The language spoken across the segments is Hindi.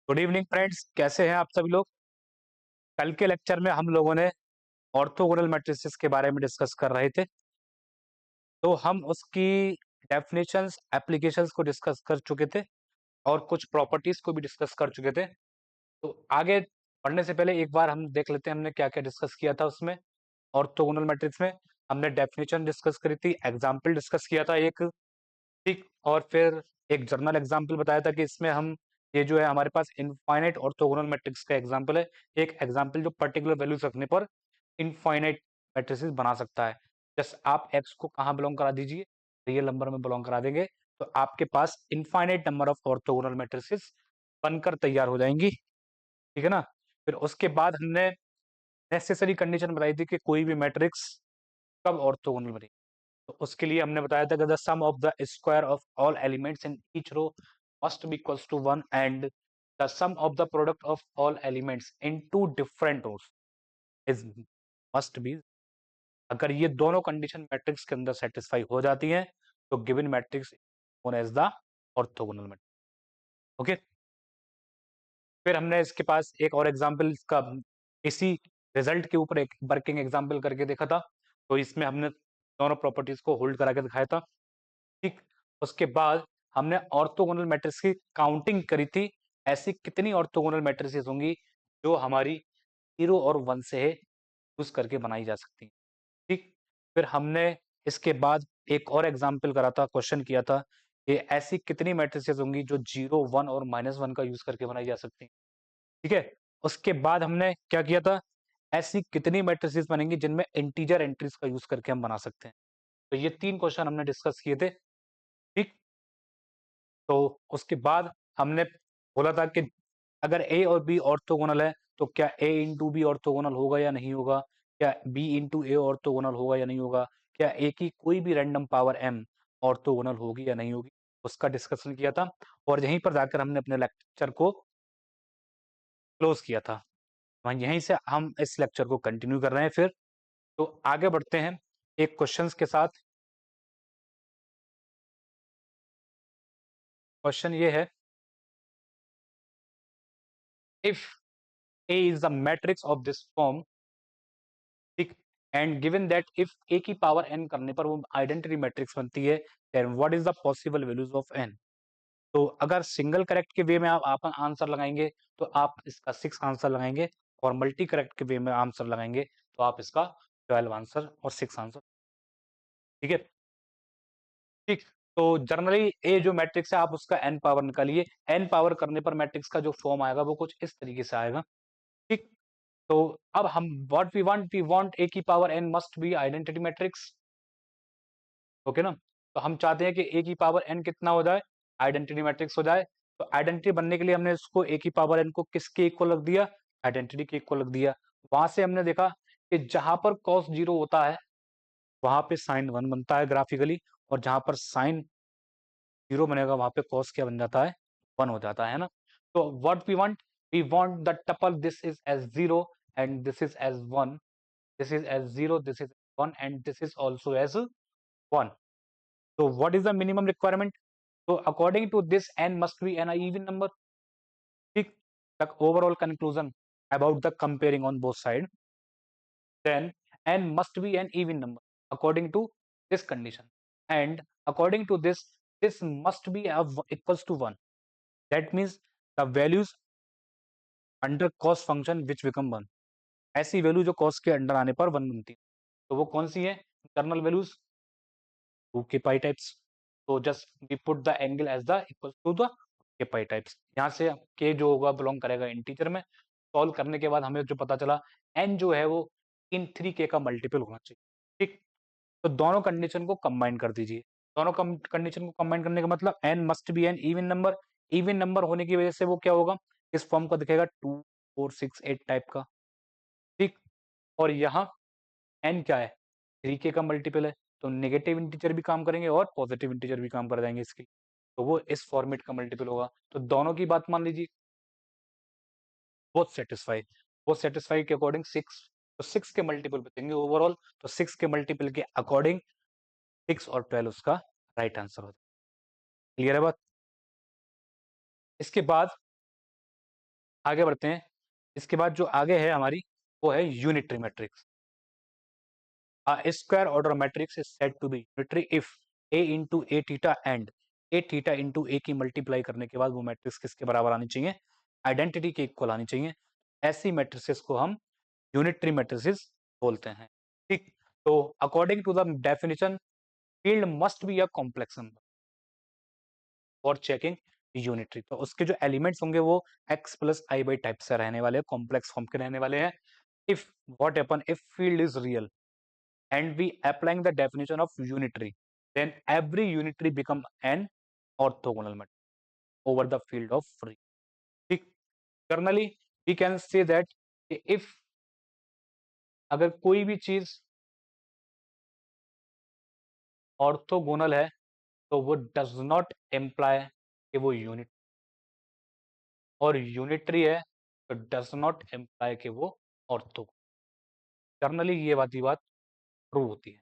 गुड इवनिंग फ्रेंड्स, कैसे हैं आप सभी लोग। कल के लेक्चर में हम लोगों ने ऑर्थोगोनल मैट्रिसेस के बारे में डिस्कस कर रहे थे। तो हम उसकी डेफिनेशंस, एप्लीकेशंस को डिस्कस कर चुके थे और कुछ प्रॉपर्टीज को भी डिस्कस कर चुके थे। तो आगे बढ़ने से पहले एक बार हम देख लेते हैं हमने क्या क्या डिस्कस किया था। उसमें ऑर्थोगोनल मैट्रिक्स में हमने डेफिनेशन डिस्कस करी थी, एग्जाम्पल डिस्कस किया था एक, ठीक, और फिर एक जर्नल एग्जाम्पल बताया था कि इसमें हम ये जो है हमारे पास इनफाइनाइट ऑर्थोगोनल मैट्रिक्स का एग्जाम्पल है। एक एग्जाम्पल जो पर्टिकुलर वैल्यूज रखने पर इनफाइनाइट मैट्रिसेस बना सकता है। जस्ट आप एक्स को कहाँ बिलोंग करा दीजिए, रियल नंबर में बिलोंग करा देंगे तो आपके पास infinite number of orthogonal matrices बनकर तैयार हो जाएंगी। ठीक है ना। फिर उसके बाद हमने नेसेसरी कंडीशन बताई थी कि कोई भी मैट्रिक्स कब ऑर्थोगोनल बनेगी। तो उसके लिए हमने बताया था कि the sum of the square of all elements in each row must be equals to 1 and the sum of the product of all elements in two different rows is must be. अगर ये दोनों कंडीशन मैट्रिक्स के अंदर सेटिस्फाई हो जाती हैं तो given matrix known as the orthogonal matrix. Okay. फिर हमने इसके पास एक और एग्जांपल का इसी रिजल्ट के ऊपर एक वर्किंग एग्जांपल करके देखा था। तो इसमें हमने दोनों प्रॉपर्टीज को होल्ड करा के दिखाया था। ठीक। उसके बाद हमने ऑर्थोगोनल मैट्रिक्स की काउंटिंग करी थी। ऐसी कितनी ऑर्थोगोनल मैट्रिसेस होंगी जो हमारी 0 और 1 से यूज करके बनाई जा सकती हैं। ठीक। फिर हमने इसके बाद एक और एग्जाम्पल करा था, क्वेश्चन किया था कि ऐसी कितनी मैट्रिसेस होंगी जो 0, 1 और -1 का यूज करके बनाई जा सकती हैं। ठीक है। उसके बाद हमने क्या किया था, ऐसी कितनी मैट्रिसेस बनेंगी जिनमें इंटीजर एंट्रीज का यूज करके हम बना सकते हैं। तो ये 3 क्वेश्चन हमने डिस्कस किए थे। ठीक। तो उसके बाद हमने बोला था कि अगर ए और बी ऑर्थोगोनल है तो क्या ए इंटू बी ऑर्थोगोनल होगा या नहीं होगा, क्या बी इंटू ए ऑर्थोगोनल होगा या नहीं होगा, क्या ए की कोई भी रैंडम पावर एम ऑर्थोगोनल होगी या नहीं होगी, उसका डिस्कशन किया था। और यहीं पर जाकर हमने अपने लेक्चर को क्लोज किया था। वहीं यहीं से हम इस लेक्चर को कंटिन्यू कर रहे हैं। फिर तो आगे बढ़ते हैं एक क्वेश्चंस के साथ। क्वेश्चन ये है, if A is the matrix of this form, ठीक, एंड गिवन दैट इफ ए की पावर एन करने पर वो आइडेंटिटी मैट्रिक्स बनती है, then what is the possible values of n. तो अगर सिंगल करेक्ट के वे में आप आंसर लगाएंगे तो आप इसका 6 आंसर लगाएंगे, और मल्टी करेक्ट के वे में आंसर लगाएंगे तो आप इसका 12 आंसर और 6 आंसर। ठीक है। ठीक। तो जनरली ए जो मैट्रिक्स है आप उसका एन पावर निकालिए। एन पावर करने पर मैट्रिक्स का जो फॉर्म आएगा वो कुछ इस तरीके से आएगा। ठीक। तो अब हम व्हाट वी वांट ए की power n must be identity matrix. Okay ना। तो हम चाहते हैं कि ए की पावर एन कितना हो जाए, आइडेंटिटी मैट्रिक्स हो जाए। तो आइडेंटिटी बनने के लिए हमने इसको ए की पावर एन को किसके इक्वल रख दिया, आइडेंटिटी के इक्वल रख दिया। वहां से हमने देखा कि जहां पर कॉस 0 होता है वहां पे साइन 1 बनता है ग्राफिकली, और जहां पर साइन 0 बनेगा वहां पे कॉस क्या बन जाता है, 1 हो जाता है ना। तो what we want the tuple this is as 0 and this is as 1, this is as 0, this is 1 and this is also as 1। So what is the minimum requirement? So according to this, n must be an even number. ठीक। The overall conclusion about the comparing on both sides, then n must be an even number according to this condition, and according to this, this must be equals to 1. That means the values under cos function which become 1, ऐसी वैल्यू जो cos के अंडर आने पर 1 बनती है। तो वो कौन सी है, internal values 2 k pi types. तो just we put the angle as the equal to the k pi types. यहाँ से के जो होगा बिलोंग करेगा इंटीजर में। सॉल्व करने के बाद हमें जो पता चला, एन जो है वो इन 3 के का मल्टीपल होना चाहिए। ठीक। तो दोनों कंडीशन को कंबाइन कर दीजिए। दोनों कंडीशन को कंबाइन करने का मतलब n must be an even number. Even number होने की वजह से वो क्या होगा, इस फॉर्म का दिखेगा 2, 4, 6, 8 टाइप का। ठीक। और यहाँ एन क्या है, 3 के का मल्टीपल है, तो नेगेटिव इंटीजर भी काम करेंगे और पॉजिटिव इंटीजर भी काम कर जाएंगे इसके। तो वो इस फॉर्मेट का मल्टीपल होगा। तो दोनों की बात मान लीजिए, बोथ सेटिस्फाई के अकॉर्डिंग 6, तो 6 के मल्टीपल बचेंगे ओवरऑल। तो 6 के मल्टीपल के अकॉर्डिंग 6 और 12 उसका राइट आंसर होता है। क्लियर है बात। इसके बाद आगे बढ़ते हैं। इसके बाद जो आगे है हमारी, वो है unitary matrix. A square order matrix is said to be unitary if a into a theta and a theta into a की मल्टीप्लाई करने के बाद वो मैट्रिक्स किसके बराबर आनी चाहिए? आइडेंटिटी के इक्वल आनी चाहिए। ऐसी मैट्रिसेस को हम यूनिटरी मैट्रिसेस बोलते हैं। ठीक, तो according to the definition, field must be a complex number for checking unitary. तो उसके जो एलिमेंट्स होंगे वो x plus i y type से रहने वाले हैं, कॉम्प्लेक्स फॉर्म के रहने वाले हैं। If what happen, if field is real and we applying the definition of unitary, then every unitary become an orthogonal matrix over the field of free. ठीक, generally we can say that if अगर कोई भी चीज ऑर्थोगोनल है तो वो डज नॉट इम्प्लाई कि वो यूनिट, और यूनिटरी है तो डज नॉट इम्प्लाई कि वो ऑर्थो। जनरली ये बात ट्रू होती है।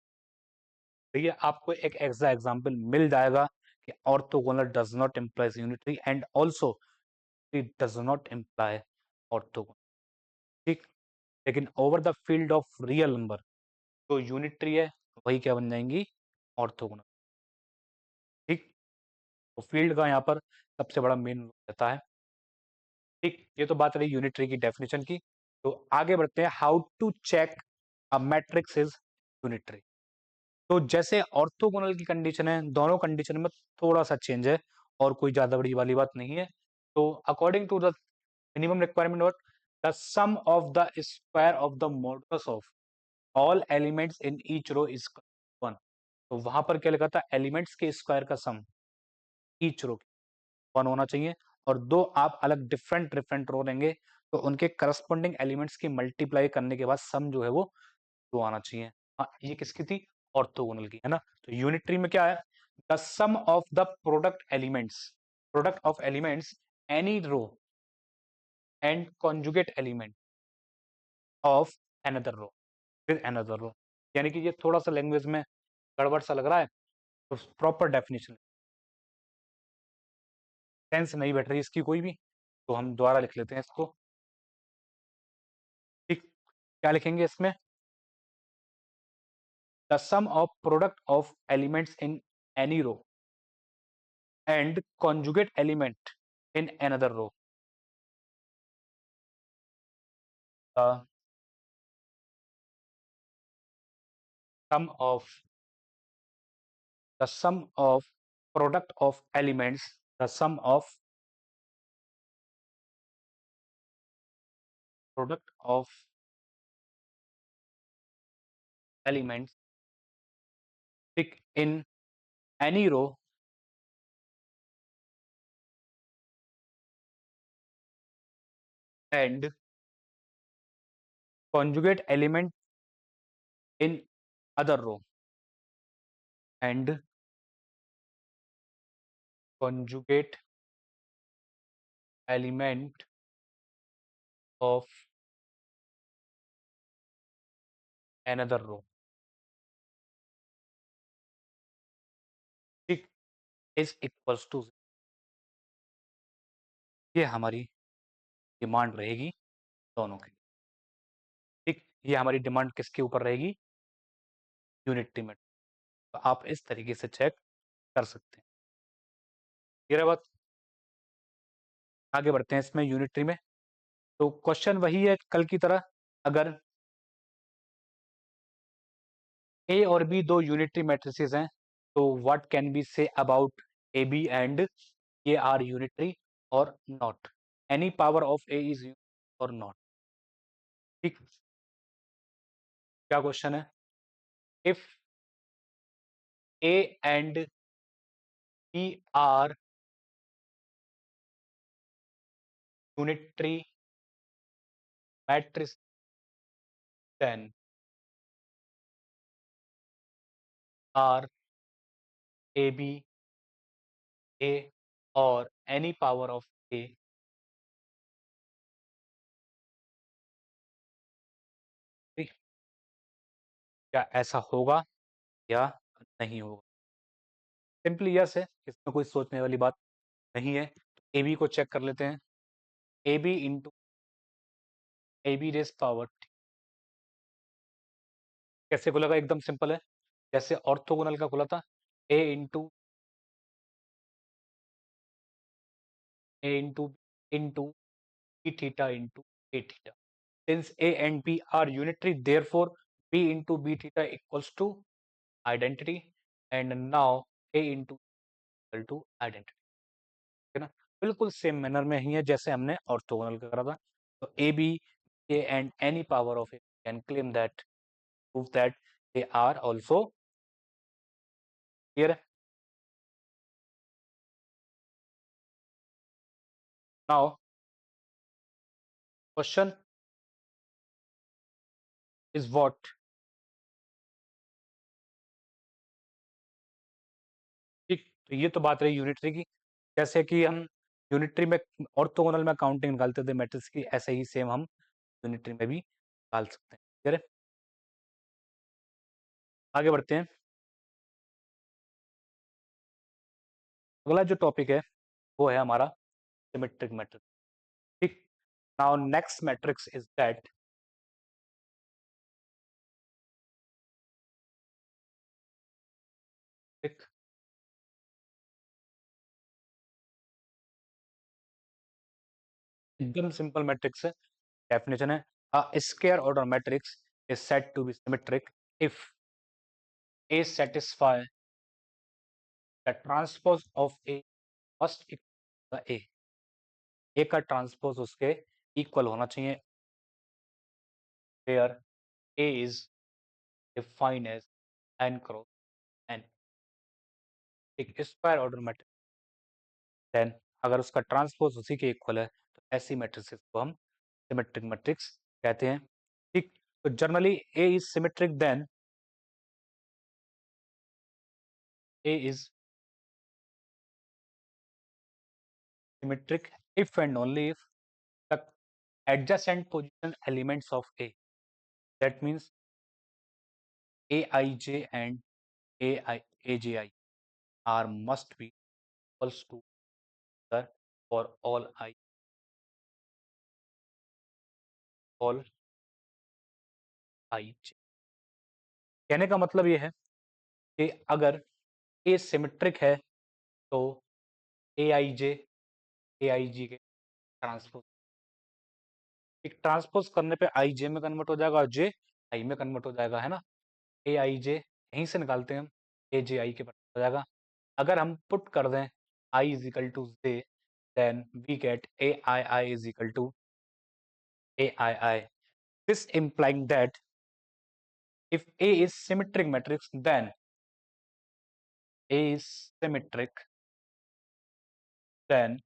तो ये आपको एक एग्जाम्पल मिल जाएगा कि orthogonal does not imply unitary and also it does not imply orthogonal. ठीक, लेकिन over the field of real number जो यूनिटरी है वही क्या बन जाएंगी? ऑर्थोगोनल। ठीक, तो फील्ड का यहाँ पर सबसे बड़ा मेन रहता है। ठीक, ये तो बात रही यूनिटरी की डेफिनेशन की। तो आगे बढ़ते हैं, how to check a matrix is unitary. तो जैसे ऑर्थोगोनल की कंडीशन है, दोनों कंडीशन में थोड़ा सा चेंज है और कोई ज्यादा बड़ी वाली बात नहीं है। तो according to the minimum requirement, what the sum of the square of the modulus of all elements in each row is 1। तो वहां पर क्या लिखा था? एलिमेंट्स के स्क्वायर का सम ईच रो 1 होना चाहिए, और दो आप अलग डिफरेंट डिफरेंट रो लेंगे तो उनके करस्पॉन्डिंग एलिमेंट्स की मल्टीप्लाई करने के बाद सम जो है वो 2 आना चाहिए। हाँ, ये किसकी थी? ऑर्थोगोनल की, है ना। तो यूनिटरी में क्या है? The sum of the product of elements any row and conjugate element of another row with another row. यानी कि ये थोड़ा सा लैंग्वेज में गड़बड़ सा लग रहा है, तो प्रॉपर डेफिनेशन सेंस नहीं बैठ रही इसकी कोई भी, तो हम दोबारा लिख लेते हैं इसको। ठीक, क्या लिखेंगे इसमें? The sum of product of elements in any row and conjugate element in another row. The sum of the sum of product of elements, the sum of product of elements pick in any row and conjugate element in other row and conjugate element of another row, ठीक, is equals to, ये हमारी डिमांड रहेगी दोनों की। ठीक, ये हमारी डिमांड किसके ऊपर रहेगी? यूनिटरी में। तो आप इस तरीके से चेक कर सकते हैं। ये बात, आगे बढ़ते हैं इसमें यूनिटरी में। तो क्वेश्चन वही है कल की तरह, अगर ए और बी दो यूनिटरी मैट्रिसेस हैं तो what can be say about A B and A are unitary or not, any power of A is or not. ठीक, क्या क्वेश्चन है? If A and B are unitary matrix then are A B A or any power of ए, क्या ऐसा होगा या नहीं होगा? सिंपली यस है, इसमें कोई सोचने वाली बात नहीं है। ए बी को चेक कर लेते हैं। A B into A B raise power, कैसे खुलेगा? एकदम सिंपल है, जैसे ऑर्थोगोनल का खुला था, A into into B theta into A theta. Since A and B are unitary, therefore B into B theta equals to identity, and now A into equal to identity, है ना? बिल्कुल सेम मैनर में ही है जैसे हमने ऑर्थोगोनल का करा था। तो A B A and any power of A can claim that, prove that they are also, clear है? नाउ क्वेश्चन इज व्हाट, ठीक, तो ये तो बात रही यूनिटरी की, जैसे कि हम यूनिटरी में ऑर्थोगोनल में काउंटिंग निकालते थे मैट्रिक्स की, ऐसे ही सेम हम यूनिटरी में भी निकाल सकते हैं, क्लियर है? आगे बढ़ते हैं। अगला जो टॉपिक है वो है हमारा सिमेट्रिक मैट्रिक्स, ठीक। Now next matrix is that, ठीक, एकदम सिंपल मैट्रिक्स है। डेफिनेशन है, a square order matrix is said to be symmetric if A satisfy the transpose of A must equal A का ट्रांसपोज उसके इक्वल होना चाहिए, where A is defined as n cross n, एक स्क्वायर ऑर्डर मैट्रिक्स, देन अगर उसका ट्रांसपोज उसी के इक्वल है तो ऐसी मैट्रिक्स को हम सिमेट्रिक मैट्रिक्स कहते हैं, ठीक। तो generally A is symmetric then A is symmetric if and only if the adjacent position elements of A, that means Aij and Aji are must be equals to the for all Ij। कहने का मतलब ये है कि अगर A सिमेट्रिक है तो Aij Aig के ट्रांसपोज, एक ट्रांसपोज करने पे Ij में कन्वर्ट हो जाएगा और J I में कन्वर्ट हो जाएगा, है ना? Aij यहीं से निकालते हैं हम, Aji के बराबर हो जाएगा। अगर हम पुट कर दें I is equal to J, then we get Aii is equal to Aii. This implying that if A is symmetric matrix, then A is symmetric, then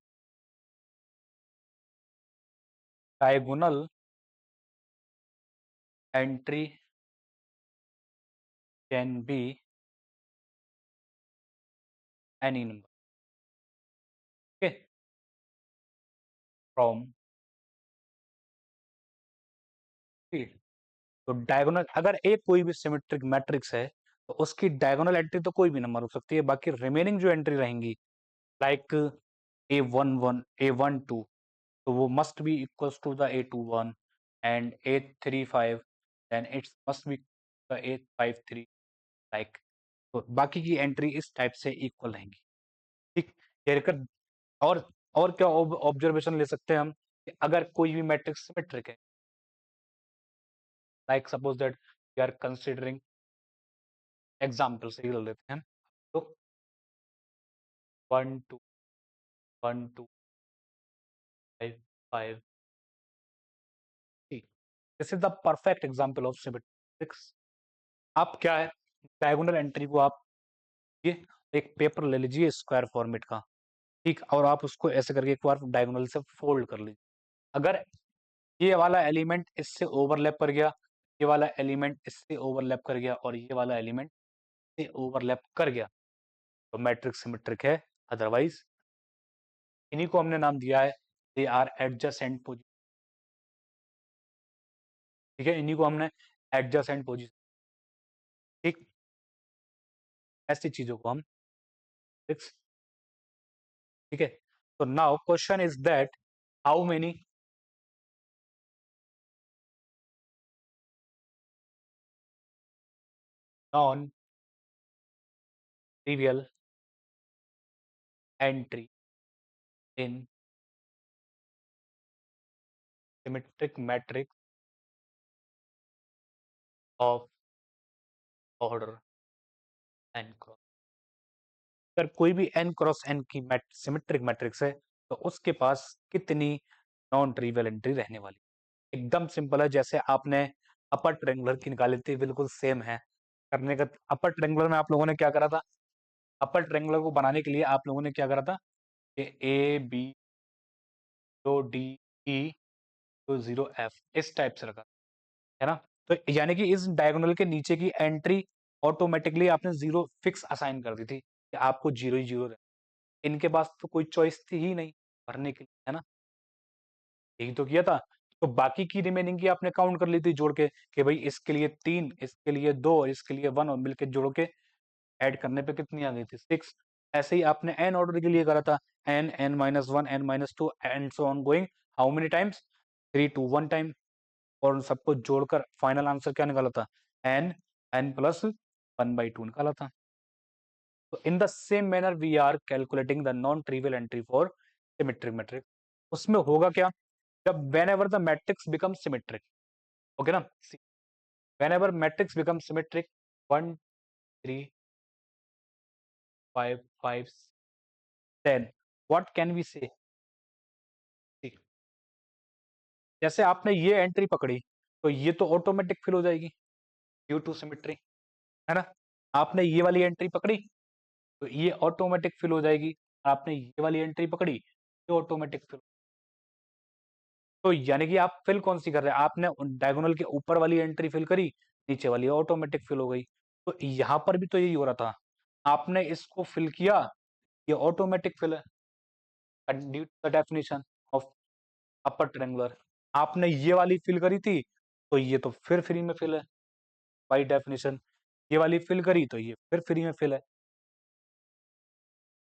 diagonal entry can be any number. Okay, from C. तो डायगोनल अगर एक कोई भी सिमेट्रिक मैट्रिक्स है तो उसकी डायगोनल एंट्री तो कोई भी नंबर हो सकती है, बाकी रिमेनिंग जो एंट्री रहेंगी लाइक A11 A12, तो वो must be equals to the A21 and A35, then it must be the A53, like, तो बाकी की एंट्री इस टाइप से इक्वल रहेंगी, ठीक। ये कर और क्या ऑब्जर्वेशन ले सकते हैं हम कि अगर कोई भी मैट्रिक्स सिमेट्रिक है, like suppose that we are considering example से ही ले लेते हैं, तो 1 2 1 2 5 5 this is the perfect example of symmetrics. आप क्या है, डायगोनल एंट्री को आप ये एक पेपर ले लीजिए स्क्वायर फॉर्मेट का, ठीक, और आप उसको ऐसे करके एक बार डायगोनल से फोल्ड कर लीजिए। अगर ये वाला एलिमेंट इससे ओवरलैप कर गया, ये वाला एलिमेंट इससे ओवरलैप कर गया और ये वाला एलिमेंट से ओवरलैप कर गया, तो मैट्रिक्स सिमेट्रिक है, अदरवाइज इन्हीं को हमने नाम दिया है दे आर एडजेसेंट पोजीशन, ठीक है, इन्हीं को हमने एडजेसेंट पोजीशन, ठीक, ऐसी चीजों को हम फिक्स, ठीक है। तो now question is that how many non trivial entry in symmetric matrix of order n cross. अगर कोई भी n क्रॉस n की सिमेट्रिक मैट्रिक्स है तो उसके पास कितनी नॉन ट्रिवियल एंट्री रहने वाली? एकदम सिंपल है, जैसे आपने अपर ट्रायंगुलर की निकाली थी बिल्कुल सेम है करने का। अपर ट्रायंगुलर में आप लोगों ने क्या करा था? अपर ट्रायंगुलर को बनाने के लिए आप लोगों ने क्या करा था कि ए बी तो डी ई तो 0 F इस टाइप से रखा है ना। तो यानी कि इस डायगोनल के नीचे की एंट्री ऑटोमेटिकली आपने 0 फिक्स असाइन कर दी थी कि आपको 0 ही 0 इनके पास तो कोई चॉइस थी ही नहीं भरने के लिए, है ना। यही तो किया था। तो बाकी की रिमेनिंग की आपने काउंट कर ली थी जोड़ के कि भाई इसके लिए 3, इसके लिए 2, इसके लिए 1 और मिलके जोड़ के ऐड करने पे कितनी आ गई थी 6। ऐसे ही आपने n ऑर्डर के लिए करा था n n-1 n-2 and so on going. How many times? 3 to 1 time. और उन सबको जोड़कर फाइनल आंसर क्या निकाला था? n n+1/2 निकाला था। तो in the same manner we are calculating the non trivial entry for symmetric matrix. उसमें होगा क्या? जब whenever the matrix becomes symmetric, okay ना, whenever matrix becomes symmetric 1 3 5 5 10, what can we say? जैसे आपने ये एंट्री पकड़ी तो ये तो ऑटोमेटिक फिल हो जाएगी ड्यू टू सिमेट्री, है ना। आपने ये वाली एंट्री पकड़ी तो ये ऑटोमेटिक फिल हो जाएगी। आपने ये वाली एंट्री पकड़ी ये ऑटोमेटिक फिल। तो यानी कि आप फिल कौन सी कर रहे हैं? आपने डायगोनल के ऊपर वाली एंट्री फिल करी, नीचे वाली ऑटोमेटिक फिल हो गई। तो यहां पर भी तो यही हो रहा था, आपने इसको फिल किया, ये ऑटोमेटिक फिल है due to the definition of upper triangular. आपने ये वाली फिल करी थी तो ये तो फिर फ्री में फिल है बाय डेफिनेशन। ये वाली फिल करी तो ये फिर फ्री में फिल है।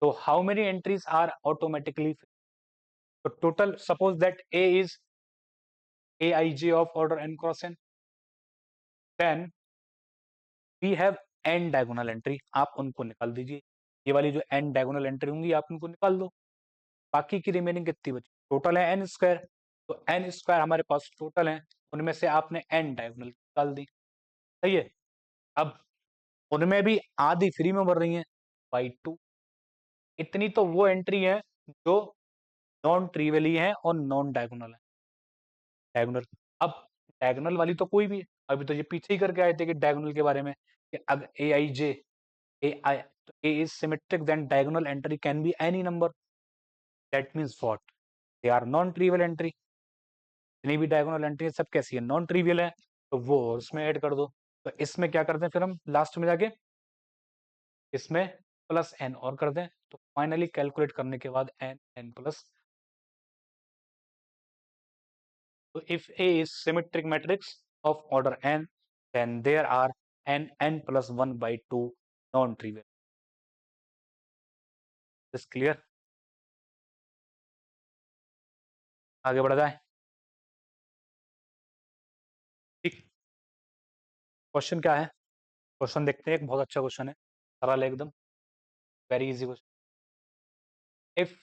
तो how many entries are automatically? तो total suppose that A is aij of order n cross n, then we have n diagonal entry। आप उनको निकाल दीजिए, ये वाली जो n diagonal entry होंगी आप उनको निकाल दो। बाकी की रिमेनिंग कितनी बची? टोटल है n स्क्वायर, तो n स्क्वायर हमारे पास टोटल है, उनमें से आपने n डायगोनल निकाल दी। सही है। अब उनमें भी आधी फ्री में भर रही है बाई 2। इतनी तो वो एंट्री है जो नॉन ट्रिवियली है और नॉन डायगोनल है। डायगोनल, अब डायगोनल वाली तो कोई भी, अभी तो ये पीछे ही करके आए थे कि डायगोनल के बारे में कि अगर ए आई जे ए आई तो A is symmetric then diagonal entry can be any number. That means what? They are non trivial entry. जितनी भी डायगोनल एंट्री सब कैसी है? नॉन ट्रिवियल है। तो वो और उसमें ऐड कर दो। तो इसमें क्या करते हैं फिर हम लास्ट में जाके इसमें प्लस एन और कर दें, तो फाइनली कैलकुलेट करने के बाद एन एन प्लस। तो if A is symmetric matrix of order n, then there are n+1/2 non-trivial। Is clear? आगे बढ़ा जाए। ठीक, क्वेश्चन क्या है? क्वेश्चन देखते हैं, एक बहुत अच्छा क्वेश्चन है, सरल है एकदम, very easy question. If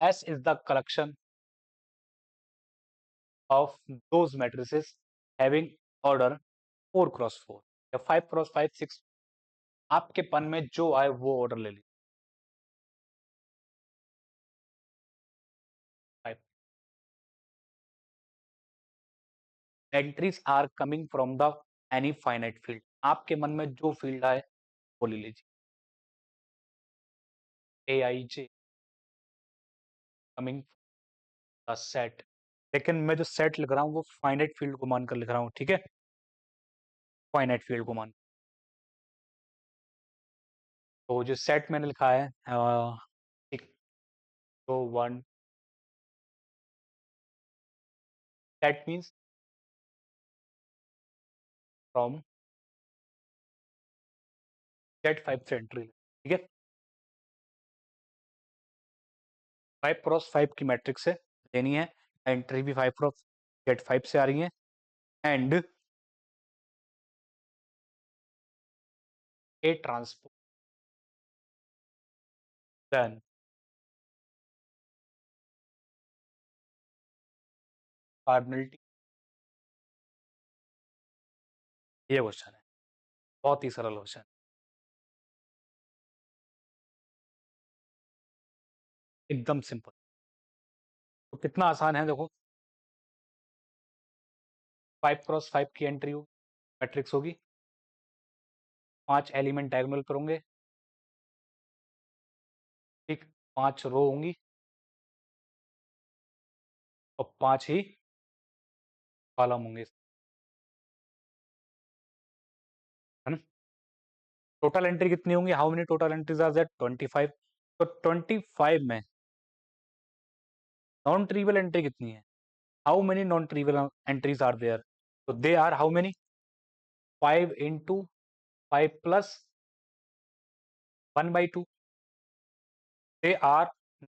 S is the collection of those matrices having order 4x4 या 5x5 6, आपके पन में जो आए वो ऑर्डर ले लीजिए। Entries are coming from the any finite field. आपके मन में जो फील्ड आए वो ले लीजिए। A i j coming the set, लेकिन मैं जो सेट लिख रहा हूँ वो फाइनाइट फील्ड को मानकर लिख रहा हूँ, ठीक है, फाइनाइट फील्ड को मान। तो जो सेट मैंने लिखा है ठीक, तो 1 सेट मीन्स फ्रॉम सेट 5 से एंट्री, ठीक है। 5x5 की मैट्रिक्स है लेनी है, एंट्री भी 5x सेट 5 से आ रही है, and A transpose, then cardinality, ये क्वेश्चन है, बहुत ही सरल क्वेश्चन, एकदम सिंपल। तो कितना आसान है देखो, 5x5 की एंट्री होगी, मैट्रिक्स होगी, 5 एलिमेंट डायगोनल पर होंगे, ठीक, 5 रो होंगी और 5 ही कॉलम होंगे, है ना। टोटल एंट्री कितनी होंगी, how many total entries are there, 25। तो 25 में नॉन ट्रिवियल एंट्री कितनी है, how many non trivial entries are there, तो they are how many, 5 into 5 plus 1/2, they are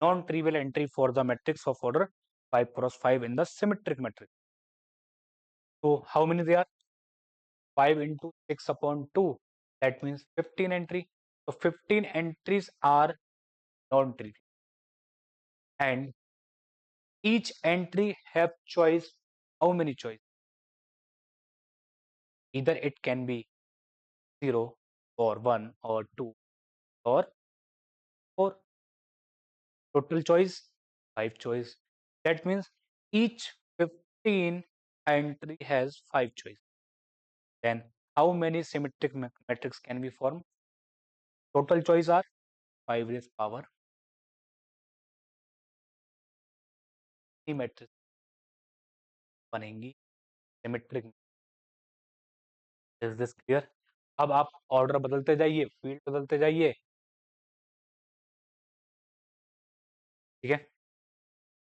non-trivial entry for the matrix of order 5 cross 5 in the symmetric matrix. So how many they are, 5 into 6 upon 2, that means 15 entry. So 15 entries are non-trivial, and each entry have choice, how many choice, either it can be 0 or 1 or 2 or 4. Total choice 5 choice, that means each 15 entry has 5 choice. Then how many symmetric matrix can be formed, total choice are 5 raised power matrix बनेंगी सिमेट्रिक। Is this clear. अब आप ऑर्डर बदलते जाइए, फील्ड बदलते जाइए, ठीक है।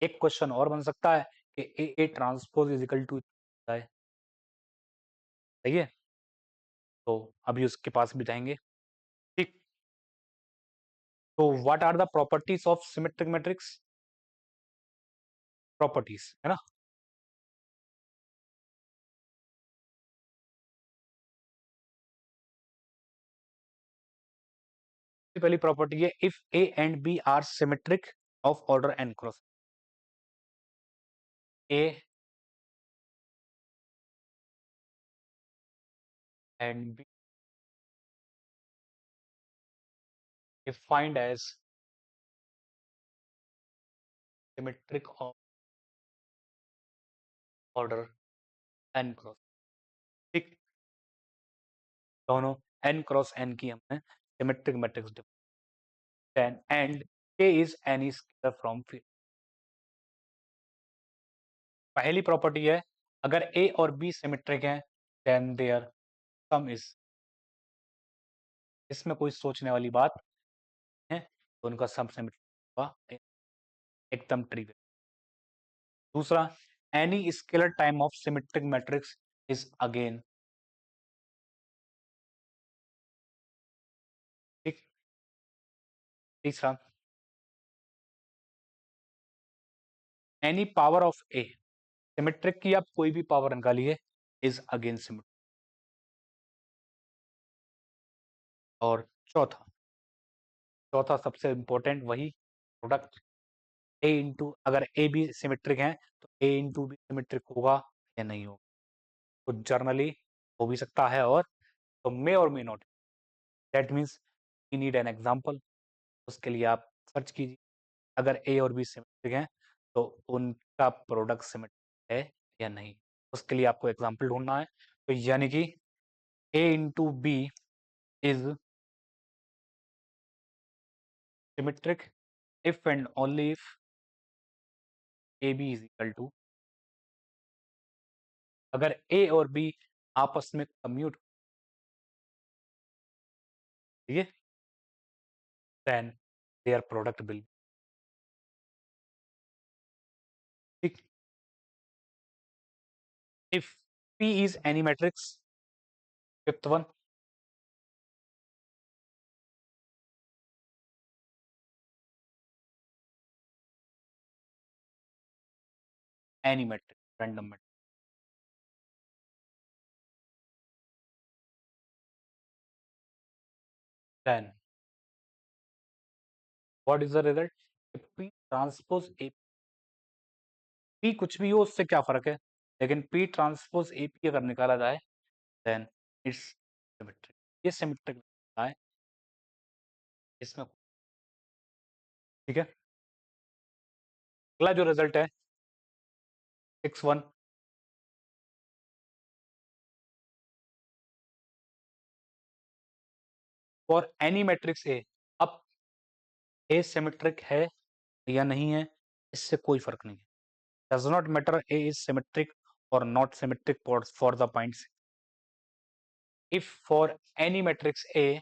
एक क्वेश्चन और बन सकता है कि A transpose is equal to है, सही है, तो अभी उसके पास भी जाएंगे, ठीक। तो what are the properties of symmetric matrix, properties है ना, पहली प्रॉपर्टी है if A and B are symmetric of order n cross, A and B defined as symmetric of order n cross, ठीक। दोनों n क्रॉस n की हमने symmetric matrix then and k is any scalar from field। पहली प्रॉपर्टी है अगर a और b सिमेट्रिक हैं then their sum is, इसमें कोई सोचने वाली बात है, तो उनका सम सिमेट्रिक होगा, एकदम ट्रिवियल। दूसरा, any scalar time of symmetric matrix is again, ठीक। तीसरा, any power of A, symmetric की आप कोई भी पावर निकालिए, इज अगेन सिमेट्रिक। और चौथा, चौथा सबसे इंपॉर्टेंट वही प्रोडक्ट, ए इंटू, अगर ए भी सिमेट्रिक है तो ए इंटू भी सिमेट्रिक होगा या नहीं होगा, तो जर्नली हो भी सकता है और तो मे और may not, that means you need an example. उसके लिए आप सर्च कीजिए, अगर ए और बी सिमेट्रिक हैं तो उनका प्रोडक्ट सिमेट्रिक है या नहीं, उसके लिए आपको एग्जाम्पल ढूंढना है। तो यानी कि A into B is symmetric if and only if A B is equal to, अगर ए और बी आपस में कम्यूट, ठीक है, then their product will be, ठीक। if P is any matrix, fifth one, any matrix, random matrix, then what is the result? P transpose A, P कुछ भी हो उससे क्या फर्क है, लेकिन P ट्रांसपोज ए पी अगर निकाला जाए देन इट्स सिमेट्रिक, ये सिमेट्रिक है इसमें। ठीक है, अगला जो रिजल्ट है 6-1, फॉर एनी मैट्रिक्स ए। अब ए सिमेट्रिक है या नहीं है इससे कोई फर्क नहीं है, does not matter A is symmetric और not symmetric for the points. If for any matrix A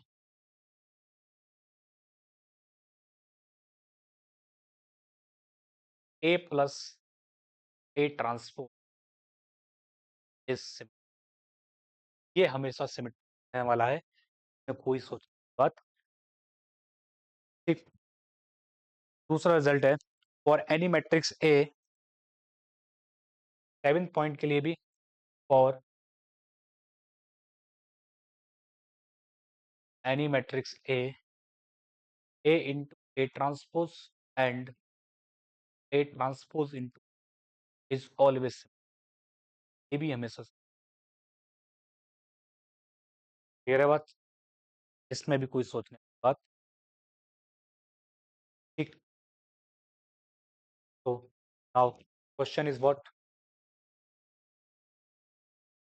plus A transpose is, ये हमेशा सिमेट्रिक रहने वाला है, इसमें कोई सोच बात। ठीक, दूसरा रिजल्ट है for any matrix A, 7 point के लिए भी, for any matrix A into A transpose and A transpose into is always, ये भी हमेशा क्लियर है बात, इसमें भी कोई सोचने की बात। ठीक, तो now question is what,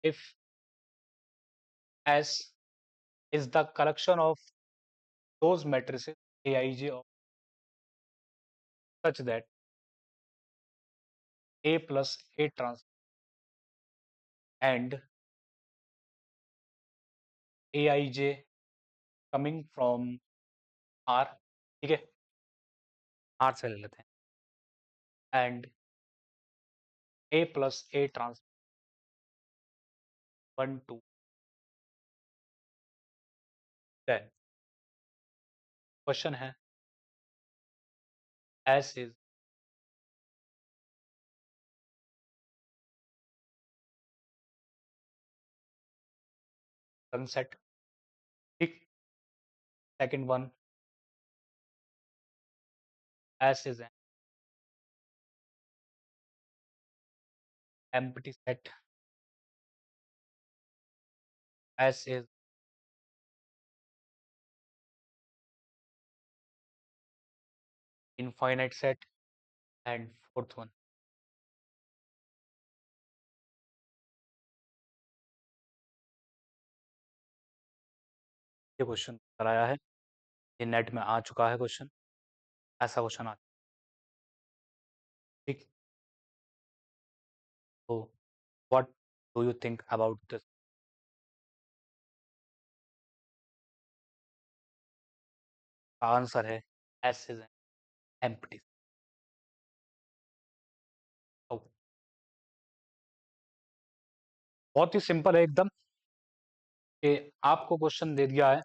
if S is the collection of those matrices Aij of such that A plus A trans and Aij coming from R, ठीक है, R से ले लेते हैं, and A plus A trans 1 2, then question है S is sunset, ठीक, second one S is an empty set, S is infinite set, and fourth one ये क्वेश्चन कराया है, ये नेट में आ चुका है क्वेश्चन, ऐसा क्वेश्चन आ, ठीक, तो what do you think about this? Answer है एस इज एम्प्टी। बहुत ही सिंपल है एकदम, कि आपको क्वेश्चन दे दिया है,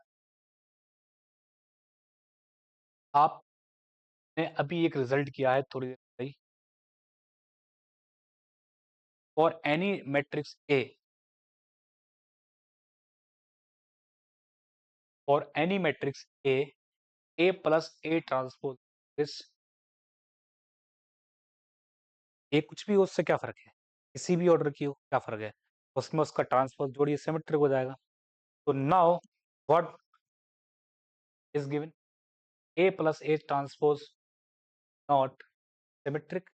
आपने अभी एक रिजल्ट किया है थोड़ी देर पहले, for any matrix A, for any matrix A plus A transpose this, A कुछ भी हो उससे क्या फर्क है, किसी भी ऑर्डर की हो क्या फर्क है, उसमें उसका ट्रांसपोज जोड़िए सिमेट्रिक हो जाएगा। तो now what is given, A plus A transpose not symmetric,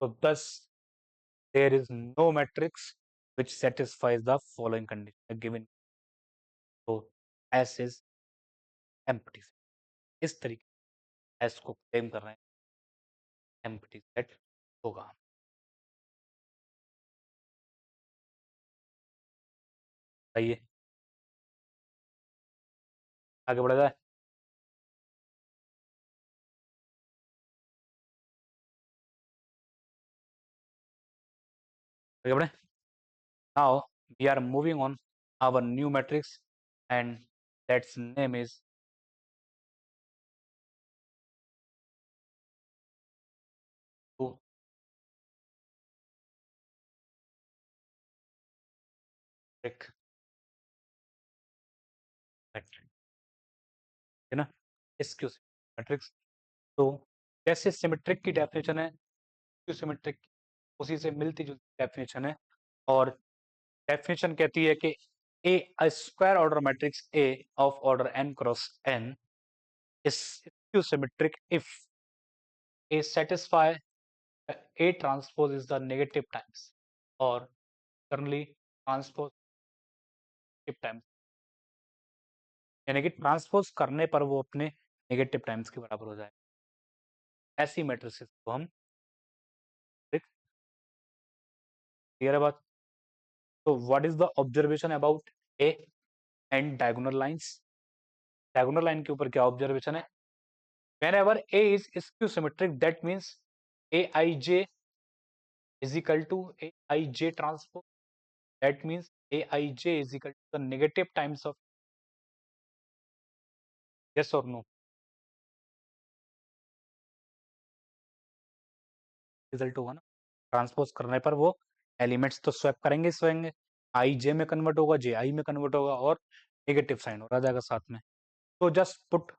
तो thus there is no matrix which satisfies the following condition given, so S is empty set, इस तरीके S को क्लेम कर रहे हैं empty set होगा। आइए आगे बढ़ा जाए, आगे बढ़े। Now we are moving on our new matrix and that's name is two, एक मैट्रिक्स है ना, स्क्यू मैट्रिक्स। तो जैसे सिमेट्रिक की डेफिनेशन है, स्क्यू सिमेट्रिक उसी से मिलती जुलती डेफिनेशन है। और डेफिनेशन कहती है कि a square order matrix A of order n cross n is skew symmetric if A satisfy A transpose is the negative times or currently transpose times, यानी कि ट्रांसपोज करने पर वो अपने नेगेटिव टाइम्स के बराबर हो जाए। ऐसी मैट्रिसेस को हम क्लियर है बात। तो what is the observation about A and diagonal lines. Diagonal line के ऊपर क्या ऑब्जर्वेशन है, whenever A is skew symmetric that means Aij is equal to Aij transpose, that means Aij is equal to the negative times of, yes or no, result होगा ना। ट्रांसपोज करने पर वो एलिमेंट्स तो स्वैप करेंगे स्वयं, आई जे में कन्वर्ट होगा, जे आई में कन्वर्ट होगा और नेगेटिव साइन हो जाएगा साथ में। तो just put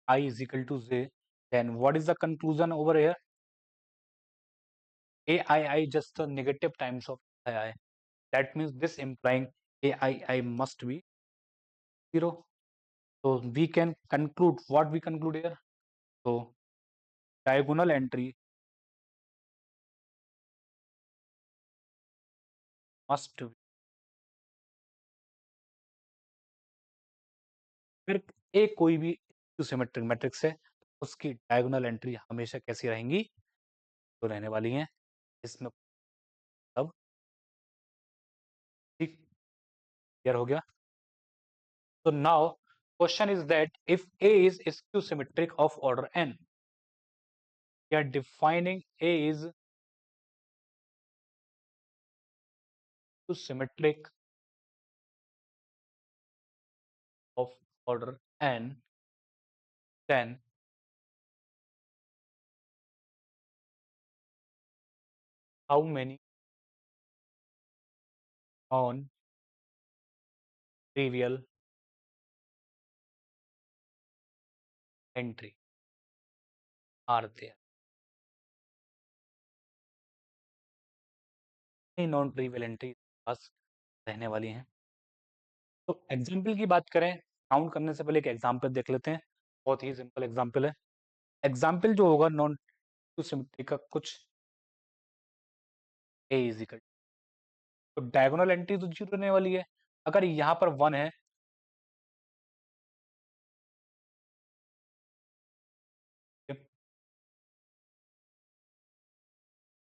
I is equal to j, then what is the conclusion over here? Aii just the negative times of ii, that means this implying Aii must be 0. So we can conclude, what we conclude here, so diagonal entry must be, फिर एक कोई भी सिमेट्रिक मैट्रिक्स है उसकी डायगोनल एंट्री हमेशा कैसी रहेंगी, तो रहने वाली हैं इसमें। अब ठीक क्लियर हो गया। तो now question is that if A is skew symmetric of order n, we are defining A is symmetric of order n, then how many non-trivial entry are there? Non trivial entry पास रहने वाली हैं। तो एग्जाम्पल की बात करें, काउंट करने से पहले एक एग्जाम्पल देख लेते हैं, बहुत ही सिंपल एग्जाम्पल है। एग्जाम्पल जो होगा नॉन सिमेट्री का कुछ A इज इक्वल, तो डायगोनल एंट्री तो 0 रहने वाली है। अगर यहाँ पर 1 है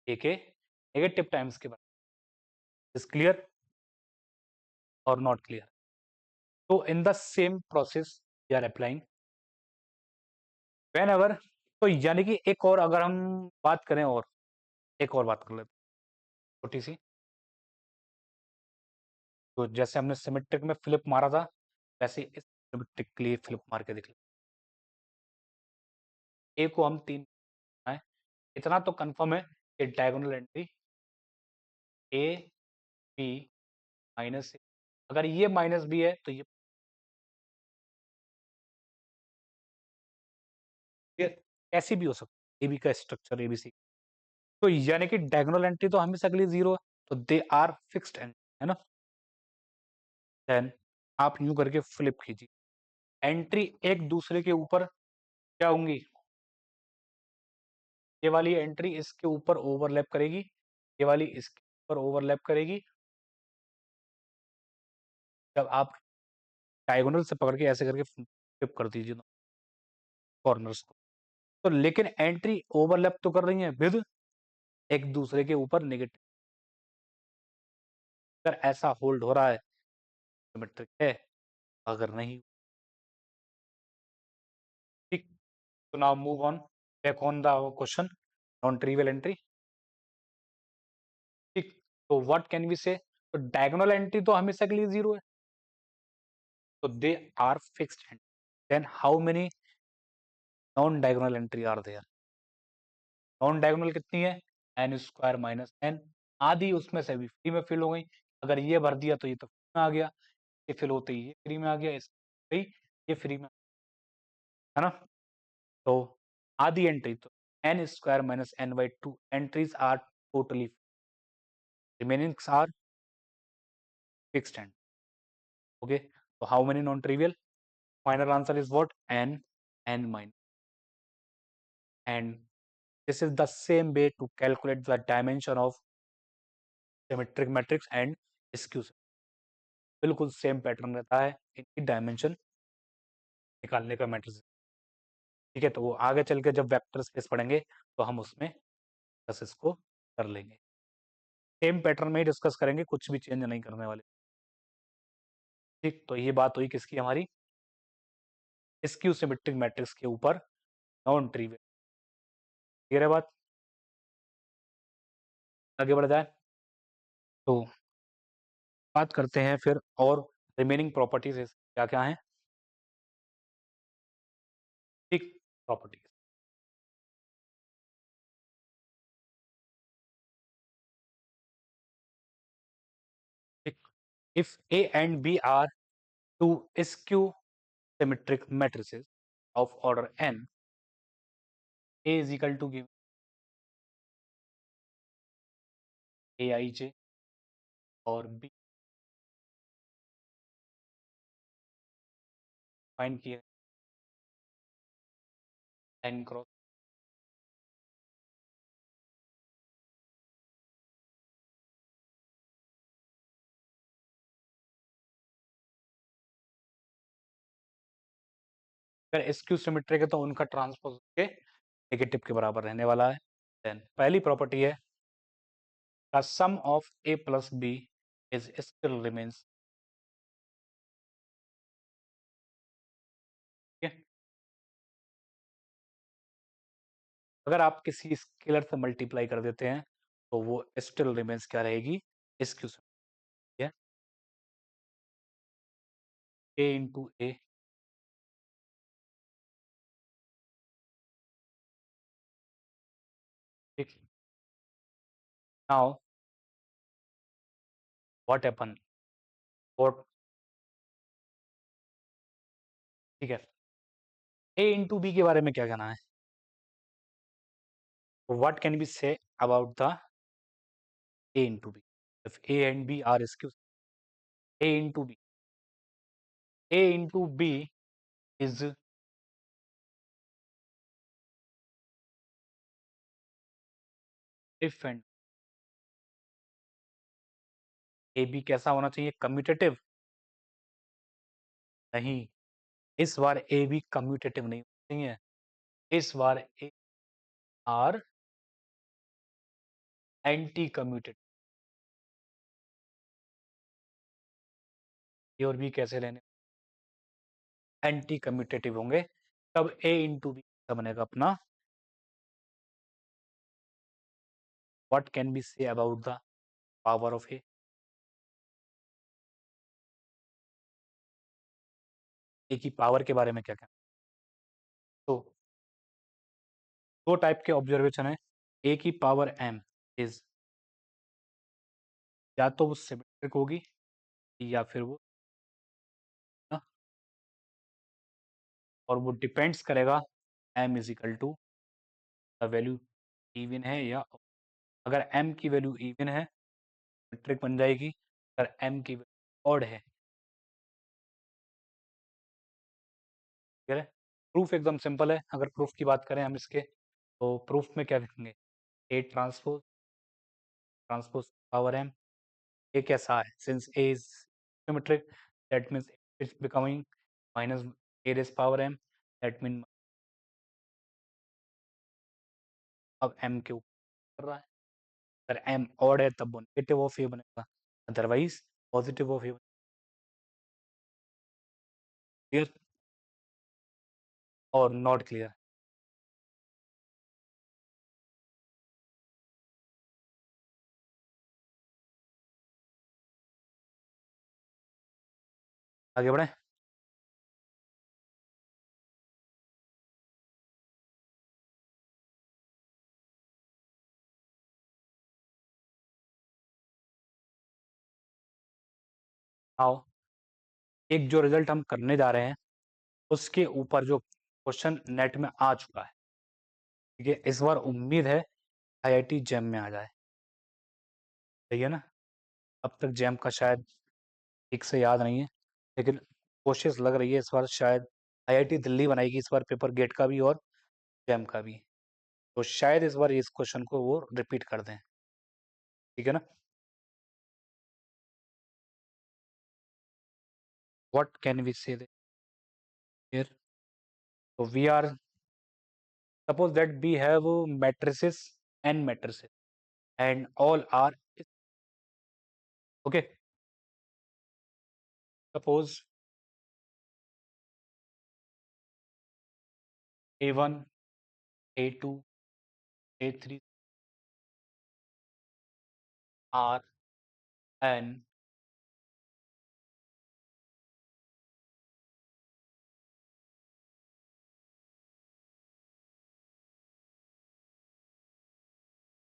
A के नेगेटिव टाइम्स के बाद, इज क्लियर और नॉट क्लियर। तो in the same process we are applying whenever. तो यानी कि एक और अगर हम बात करें, और एक और बात कर लेते छोटी सी, तो जैसे हमने सिमेट्रिक में फ्लिप मारा था वैसे इस सिमेट्रिक के लिए फ्लिप मार के देख लेते। ए को हम 3 है, इतना तो कंफर्म है कि diagonal entry A B minus, अगर ये माइनस बी है तो ये ऐसी भी हो सकती है, ए बी का स्ट्रक्चर एबीसी। तो यानी कि डायगोनल एंट्री तो हमेशा के लिए 0 है, तो दे आर फिक्स्ड एंड, है ना। देन आप यूं करके फ्लिप कीजिए, एंट्री एक दूसरे के ऊपर क्या होंगी, ये वाली एंट्री इसके ऊपर ओवरलैप करेगी, ये वाली इसके ऊपर ओवरलैप करेगी। जब आप डायगोनल से पकड़ के ऐसे करके फ्लिप कर दीजिए कॉर्नर्स को, तो लेकिन एंट्री ओवरलैप तो कर रही है विद एक दूसरे के ऊपर नेगेटिव। अगर ऐसा होल्ड हो रहा है सिमेट्रिक है, अगर नहीं, ठीक। तो now move on back on the question non trivial entry, ठीक। तो व्हाट कैन वी से, तो डायगोनल एंट्री तो हमेशा के लिए 0 है, तो they are fixed and. Then how many non diagonal entry are there, non diagonal कितनी है, n² - n, आधी उसमें से भी फ्री में फिल हो गई। अगर ये भर दिया तो ये तो फ्री में आ गया, ये फिल होते ही ये फ्री में आ गया, ये फ्री में, है ना। तो आधी एंट्री तो n square minus n by 2 entries are totally, remaining are fixed and. Okay, so how many non-trivial? Final answer is what? N minus. And this is the same way to calculate the dimension of symmetric matrix and skew symmetric. बिल्कुल सेम पैटर्न रहता है इनकी डायमेंशन निकालने का मैट्रिक्स। ठीक है, तो वो आगे चल के जब वेक्टर स्पेस पढ़ेंगे तो हम उसमें बस इसको कर लेंगे, सेम पैटर्न में ही डिस्कस करेंगे, कुछ भी चेंज नहीं करने वाले। ठीक, तो ये बात हुई किसकी, हमारी स्क्यू सिमेट्रिक मैट्रिक्स के ऊपर नॉन ट्रिवियल। क्लियर है बात? आगे बढ़ जाए तो बात करते हैं फिर और रिमेनिंग प्रॉपर्टीज क्या क्या हैं। ठीक, प्रॉपर्टीज, ठीक, if A and B are two skew symmetric matrices of order n, A is equal to give Aij और B फाइंड किया n क्रॉस। अगर स्क्यू सिमेट्रिक है तो उनका ट्रांसपोज के नेगेटिव के बराबर रहने वाला है। देन पहली प्रॉपर्टी है the sum of A plus B is still remains. अगर आप किसी स्केलर से मल्टीप्लाई कर देते हैं तो वो स्टिल रिमेन्स क्या रहेगी, स्क्यू सिमेट्रिक। A इंटू ए, ठीक, नाउ व्हाट हैपन, और ठीक है, A इंटू बी के बारे में क्या कहना है, what can be say about the A into B if A and B are skew. A into B, A into B is if and A B कैसा होना चाहिए, कम्यूटेटिव नहीं, इस बार ए बी कम्यूटेटिव नहीं होना चाहिए, इस बार ए आर एंटी कम्यूटेटिव। ए और बी कैसे लेने, एंटी कम्यूटेटिव होंगे, तब A इंटू बी बनेगा अपना what can be say about the power of A की पावर के बारे में क्या कहना। तो दो टाइप के ऑब्जर्वेशन है, ए की पावर m इज या तो वो सिमेट्रिक होगी या फिर वो ना, और वो डिपेंड्स करेगा m is equal to the value even है या, अगर m की वैल्यू इवन है सिमेट्रिक बन जाएगी, अगर m की वैल्यू ऑड है। ठीक है, प्रूफ एकदम सिंपल है, अगर प्रूफ की बात करें हम इसके तो प्रूफ में क्या लिखेंगे, A transpose transpose power m, A कैसा है, since A is symmetric that means it's becoming minus A raise power m, that mean अब m के ऊपर कर रहा है, अगर m ऑड है तब वो नेगेटिव ऑफ ए बनेगा, otherwise positive of A. Clear और नॉट क्लियर? आगे बढ़े। आओ, एक जो रिजल्ट हम करने जा रहे हैं उसके ऊपर जो क्वेश्चन नेट में आ चुका है, ठीक है, इस बार उम्मीद है आईआईटी जैम में आ जाए। सही है ना? अब तक जैम का शायद ठीक से याद नहीं है, लेकिन कोशिश लग रही है इस बार शायद आईआईटी दिल्ली बनाएगी इस बार पेपर, गेट का भी और जैम का भी। तो शायद इस बार इस क्वेश्चन को वो रिपीट कर दें। ठीक है ना? व्हाट कैन वी से here? So we are, suppose that we have matrices n matrices and all are, okay, suppose a1, a2, a3 are n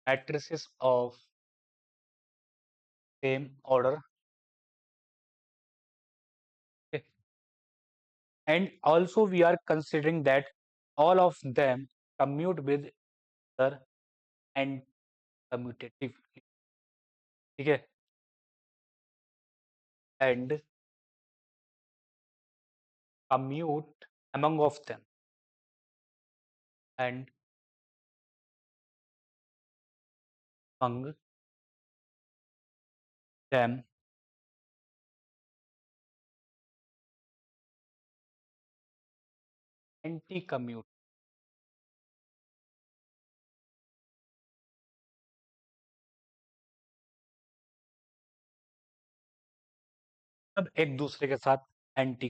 matrices of same order, okay, and also we are considering that all of them commute with other and commutative, ठीक है, and commute among of them and among them anti commute। सब एक दूसरे के साथ एंटी,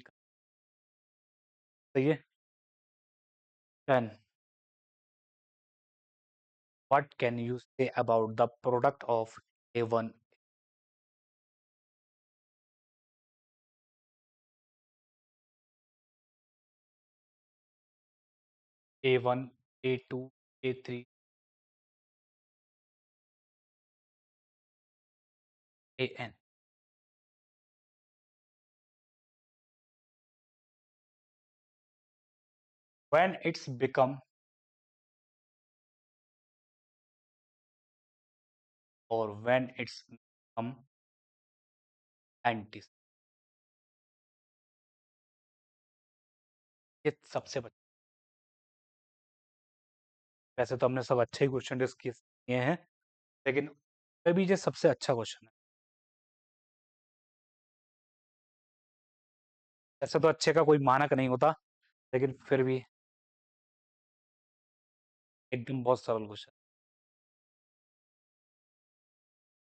सही है। Then what can you say about the product of a1, a1, a2, a3, an? When it's become or when it's become anti, ये सबसे वैसे तो हमने सब अच्छे ही क्वेश्चन डिस्कस किए हैं, लेकिन अभी ये सबसे अच्छा क्वेश्चन है। ऐसे तो अच्छे का कोई मानक नहीं होता, लेकिन फिर भी एकदम बहुत सरल क्वेश्चन।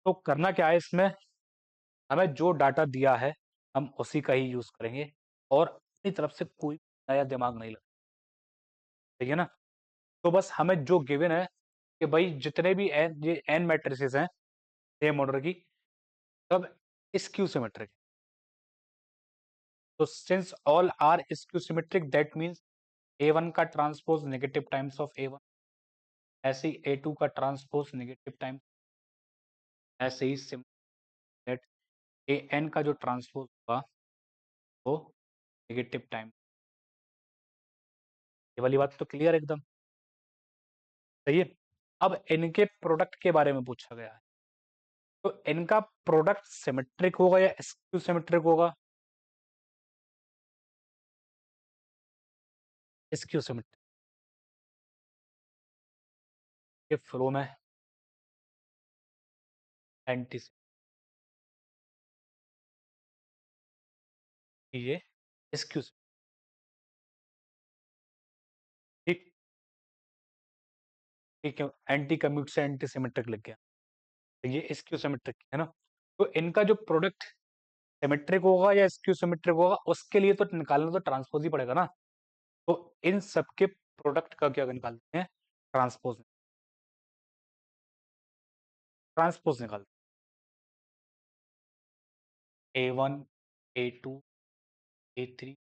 तो करना क्या है इसमें, हमें जो डाटा दिया है हम उसी का ही यूज करेंगे और अपनी तरफ से कोई नया दिमाग नहीं लगा, ठीक है ना? तो बस हमें जो गिवन है कि भाई जितने भी एन ये एन मैट्रिसेस हैं सेम ऑर्डर की, सब स्क्यू सिमेट्रिक। तो since all are skew symmetric that means a1 का transpose negative times of a1, ऐसे ही a2 का ट्रांसपोज नेगेटिव टाइम्स, ऐसे ही सिमेट्रिक an का जो ट्रांसपोज होगा वो नेगेटिव टाइम। ये वाली बात तो क्लियर एकदम, सही है। अब इनके प्रोडक्ट के बारे में पूछा गया है, तो इनका प्रोडक्ट सिमेट्रिक होगा या स्क्यू सिमेट्रिक होगा? स्क्यू सिमेट्रिक के फ्लो में एंटी, ये स्क्यू, ठीक, ठीक है, एंटी कम्यूट से एंटी सिमेट्रिक लिख गया, तो ये स्क्यू सिमेट्रिक है ना। तो इनका जो प्रोडक्ट सिमेट्रिक होगा या स्क्यू सिमेट्रिक होगा उसके लिए तो निकालना तो ट्रांसपोज ही पड़ेगा ना। तो इन सबके प्रोडक्ट का क्या निकालते हैं, ट्रांसपोज, ट्रांसपोज निकालते हैं a1, a2, a3,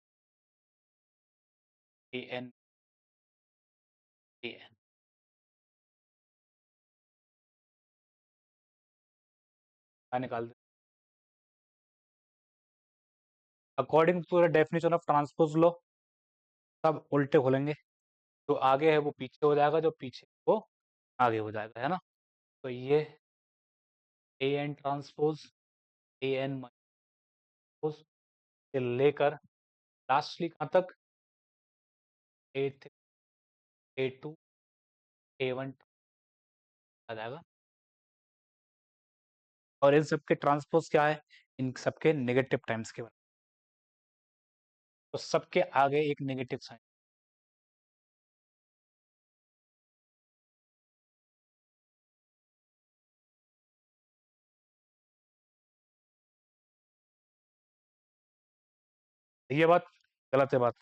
an, an, क्या निकालते according to the definition of transpose law सब उल्टे खोलेंगे, जो आगे है वो पीछे हो जाएगा, जो पीछे वो आगे हो जाएगा, है ना। तो ये A n transpose A n transpose से लेकर लास्टली कहाँ तक, A three A two A one आ जाएगा। और इन सबके ट्रांसपोज क्या है, इन सबके नेगेटिव टाइम्स के बराबर, तो सबके आगे एक नेगेटिव साइन। ये बात गलत है, बात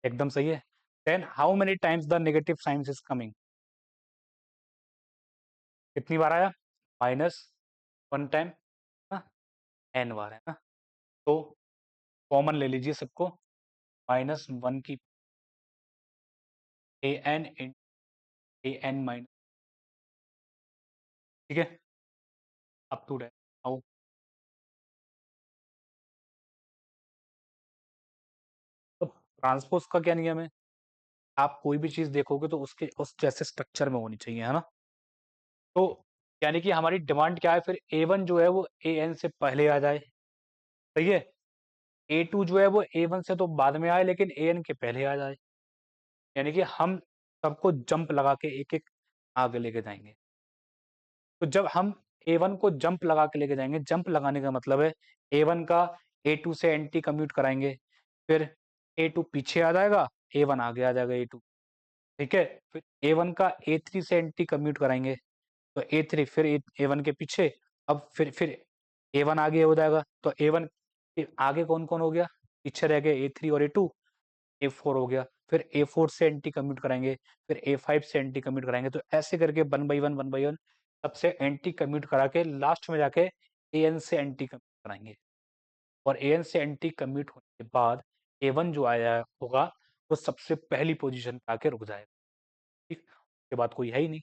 एकदम सही है। Then how many times the negative signs is coming, कितनी बार आया, -1 टाइम, n बार, है ना। तो कॉमन ले लीजिए सबको, -1 की A N in A N minus, ठीक है, अप टू डेट। हाउ, तो ट्रांसपोज का क्या नियम है, आप कोई भी चीज देखोगे तो उसके उस जैसे स्ट्रक्चर में होनी चाहिए, है ना। तो यानी कि हमारी डिमांड क्या है फिर, A1 जो है वो AN से पहले आ जाए, सही है। A2 जो है वो A1 से तो बाद में आए लेकिन AN के पहले आ जाए, यानी कि हम सबको जंप लगा के एक एक आगे लेके जाएंगे। तो जब हम A1 को जंप लगा के लेके जाएंगे, जंप लगाने का मतलब है A1 का A2 से एंटी कम्यूट कराएंगे, फिर A2 पीछे आ जाएगा, A1 आगे आ जाएगा A2, ठीक है। फिर A1 का A3 से एंटी कम्यूट कराएंगे, तो A3 फिर A1 के पीछे, अब फिर A1 आगे हो जाएगा, तो A1 के आगे कौन कौन हो गया, पीछे रह गए A3 और A2, A4 हो गया, फिर A4 से एंटी कम्यूट कराएंगे, फिर A5 से एंटी कम्यूट कराएंगे, तो ऐसे करके 1 बाई 1 सबसे एंटी कम्यूट करा के लास्ट में जाके AN से एंटी कम्यूट कराएंगे, और AN से एंटी कम्यूट होने के बाद A1 जो आया होगा वो सबसे पहली पोजीशन पे आके रुक जाएगा, ठीक, उसके बाद कोई है ही नहीं।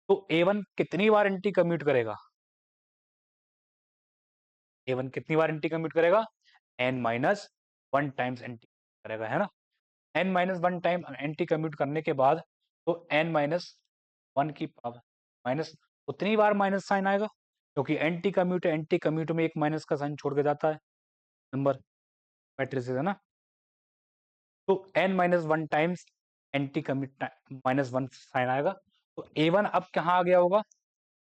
तो A1 कितनी बार एंटी कम्यूट करेगा, A1 कितनी बार एंटी कम्यूट करेगा, n-1 टाइम्स एंटी करेगा, है ना। n-1 टाइम एंटी कम्यूट करने के बाद तो n-1 की पावर माइनस, उतनी बार माइनस साइन आएगा, क्योंकि एंटी कम्यूट है, एंटी कम्यूट में एक माइनस का साइन छोड़ के जाता है नंबर मैट्रिसेस, है ना। तो n-1 times anti commute -1 sign आएगा, तो A1 अब कहाँ आ गया होगा,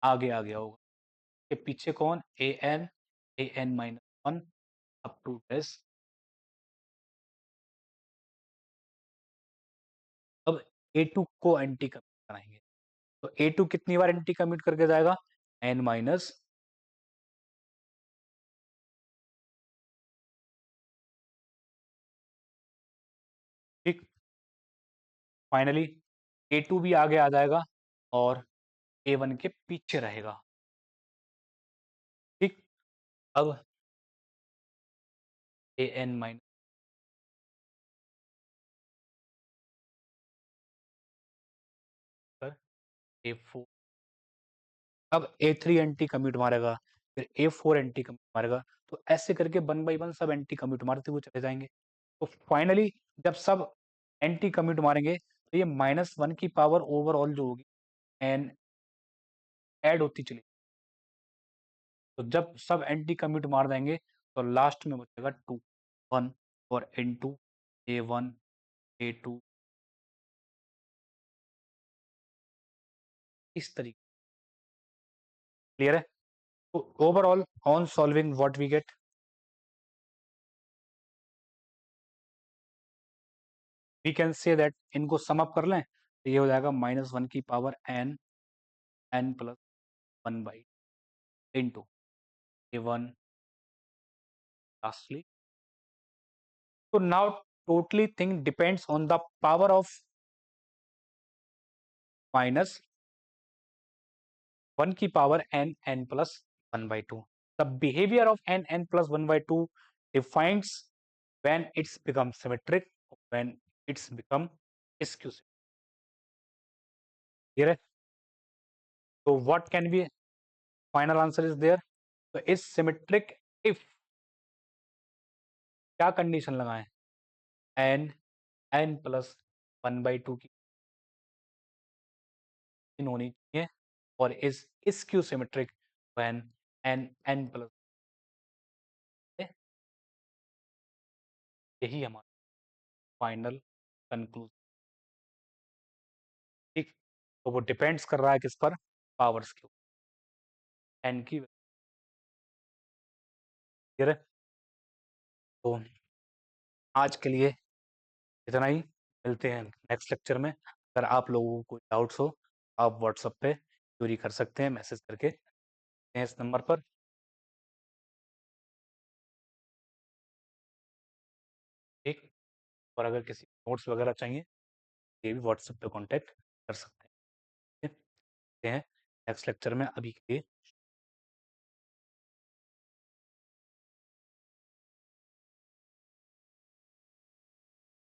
आगे आ गया होगा, के पीछे कौन, AN-1 अप टू दिस। अब A2 को एंटी कम्यूट कराएंगे, तो A2 कितनी बार एंटी कम्यूट करके जाएगा, n-, ठीक, फाइनली A2 भी आगे आ जाएगा और A1 के पीछे रहेगा, ठीक। अब AN-, A4, अब A3 एंटी कम्यूट मारेगा, फिर A4 एंटी कम्यूट मारेगा, तो ऐसे करके 1 बाई 1 सब एंटी कम्यूट मारते हुए चले जाएंगे। तो फाइनली जब सब एंटी कम्यूट मारेंगे तो ये -1 की पावर ओवरऑल जो होगी एन ऐड होती चली, तो जब सब एंटी कम्यूट मार देंगे तो लास्ट में बचेगा 2 1 और इनटू A1 A2 इस तरीके, क्लियर है। तो overall on solving what we get, we can say that, इनको सम अप कर लें तो ये हो जाएगा -1 की power n+1 into A1 lastly. So now totally thing depends on the power of -1 की power n+1/2. The behavior of n+1/2 defines when it's become symmetric, when it's become skew. Here, so what can be final answer is there? So is symmetric if क्या कंडीशन लगाएं? n प्लस 1/2 की होनी चाहिए और is skew symmetric when n plus, यही हमारा फाइनल कंक्लूजन। ठीक, तो वो डिपेंड्स कर रहा है किस पर? पावर्स के ऊपर, n की। क्लियर है? तो आज के लिए इतना ही, मिलते हैं नेक्स्ट लेक्चर में। अगर आप लोगों को कोई डाउट्स हो, आप व्हाट्सएप पे क्वेरी कर सकते हैं मैसेज करके इस नंबर पर। ठीक, और अगर किसी नोट्स वगैरह चाहिए, ये भी व्हाट्सएप पे कांटेक्ट कर सकते हैं। ठीक है? नेक्स्ट लेक्चर में, अभी के लिए